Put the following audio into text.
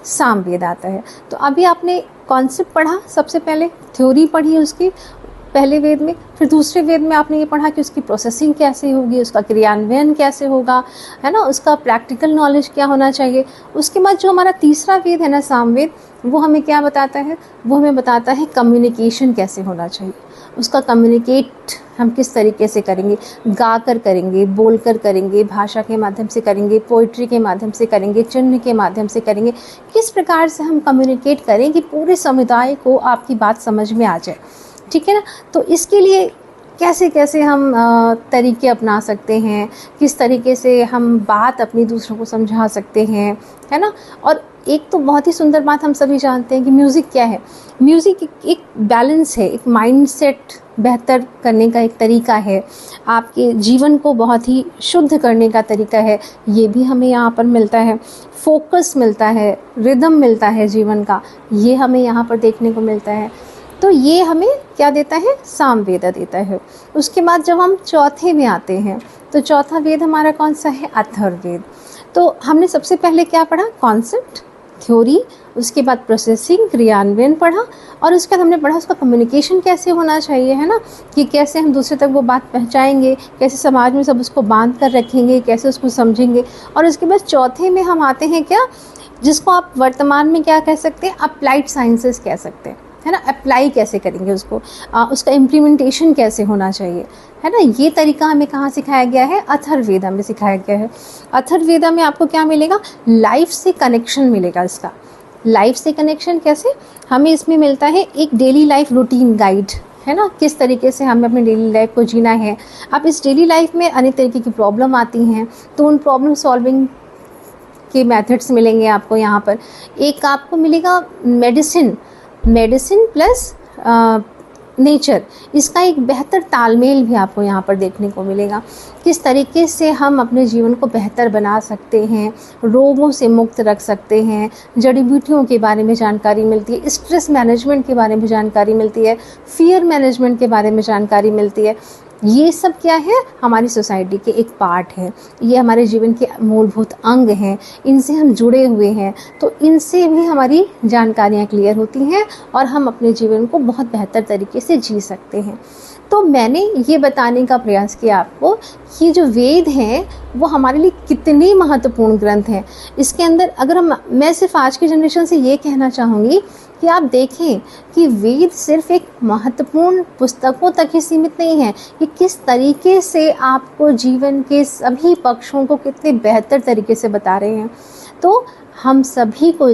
सामवेद आता है। तो अभी आपने कॉन्सेप्ट पढ़ा, सबसे पहले थ्योरी पढ़ी उसकी पहले वेद में, फिर दूसरे वेद में आपने ये पढ़ा कि उसकी प्रोसेसिंग कैसे होगी, उसका क्रियान्वयन कैसे होगा, है ना, उसका प्रैक्टिकल नॉलेज क्या होना चाहिए। उसके बाद जो हमारा तीसरा वेद है ना, सामवेद, वो हमें क्या बताता है, वो हमें बताता है कम्युनिकेशन कैसे होना चाहिए, उसका कम्युनिकेट हम किस तरीके से करेंगे, गा कर करेंगे, बोल कर करेंगे, भाषा के माध्यम से करेंगे, पोइट्री के माध्यम से करेंगे, चिन्ह के माध्यम से करेंगे, किस प्रकार से हम कम्युनिकेट करें कि पूरे समुदाय को आपकी बात समझ में आ जाए, ठीक है ना। तो इसके लिए कैसे कैसे हम तरीके अपना सकते हैं, किस तरीके से हम बात अपनी दूसरों को समझा सकते हैं, है ना। और एक तो बहुत ही सुंदर बात हम सभी जानते हैं कि म्यूज़िक क्या है, म्यूज़िक एक बैलेंस है, एक माइंडसेट बेहतर करने का एक तरीका है, आपके जीवन को बहुत ही शुद्ध करने का तरीका है, ये भी हमें यहाँ पर मिलता है। फोकस मिलता है, रिदम मिलता है जीवन का, ये हमें यहाँ पर देखने को मिलता है। तो ये हमें क्या देता है, सामवेद देता है। उसके बाद जब हम चौथे में आते हैं, तो चौथा वेद हमारा कौन सा है, अथर्ववेद। तो हमने सबसे पहले क्या पढ़ा, कॉन्सेप्ट, थ्योरी, उसके बाद प्रोसेसिंग, क्रियान्वयन पढ़ा, और उसके बाद हमने पढ़ा उसका कम्युनिकेशन कैसे होना चाहिए, है ना, कि कैसे हम दूसरे तक वो बात पहुंचाएंगे, कैसे समाज में सब उसको बांध कर रखेंगे, कैसे उसको समझेंगे। और उसके बाद चौथे में हम आते हैं क्या, जिसको आप वर्तमान में क्या कह सकते हैं, अप्लाइड साइंसेस कह सकते हैं, है ना। अप्लाई कैसे करेंगे उसको, उसका इम्प्लीमेंटेशन कैसे होना चाहिए, है ना। ये तरीका हमें कहाँ सिखाया गया है, अथर्ववेदा में सिखाया गया है। अथर्ववेदा में आपको क्या मिलेगा, लाइफ से कनेक्शन मिलेगा। इसका लाइफ से कनेक्शन कैसे, हमें इसमें मिलता है एक डेली लाइफ रूटीन गाइड, है ना, किस तरीके से हमें अपनी डेली लाइफ को जीना है। अब इस डेली लाइफ में अनेक तरीके की प्रॉब्लम आती हैं, तो उन प्रॉब्लम सॉल्विंग के मेथड्स मिलेंगे आपको यहाँ पर। एक आपको मिलेगा मेडिसिन प्लस नेचर, इसका एक बेहतर तालमेल भी आपको यहाँ पर देखने को मिलेगा। किस तरीके से हम अपने जीवन को बेहतर बना सकते हैं, रोगों से मुक्त रख सकते हैं, जड़ी बूटियों के बारे में जानकारी मिलती है, स्ट्रेस मैनेजमेंट के बारे में जानकारी मिलती है, फियर मैनेजमेंट के बारे में जानकारी मिलती है। ये सब क्या है, हमारी सोसाइटी के एक पार्ट है, ये हमारे जीवन के मूलभूत अंग हैं, इनसे हम जुड़े हुए हैं। तो इनसे भी हमारी जानकारियाँ क्लियर होती हैं और हम अपने जीवन को बहुत बेहतर तरीके से जी सकते हैं। तो मैंने ये बताने का प्रयास किया आपको कि जो वेद हैं वो हमारे लिए कितने महत्वपूर्ण ग्रंथ हैं। इसके अंदर अगर मैं सिर्फ आज की जनरेशन से ये कहना चाहूँगी कि आप देखें कि वेद सिर्फ एक महत्वपूर्ण पुस्तकों तक ही सीमित नहीं है, ये किस तरीके से आपको जीवन के सभी पक्षों को कितने बेहतर तरीके से बता रहे हैं। तो हम सभी को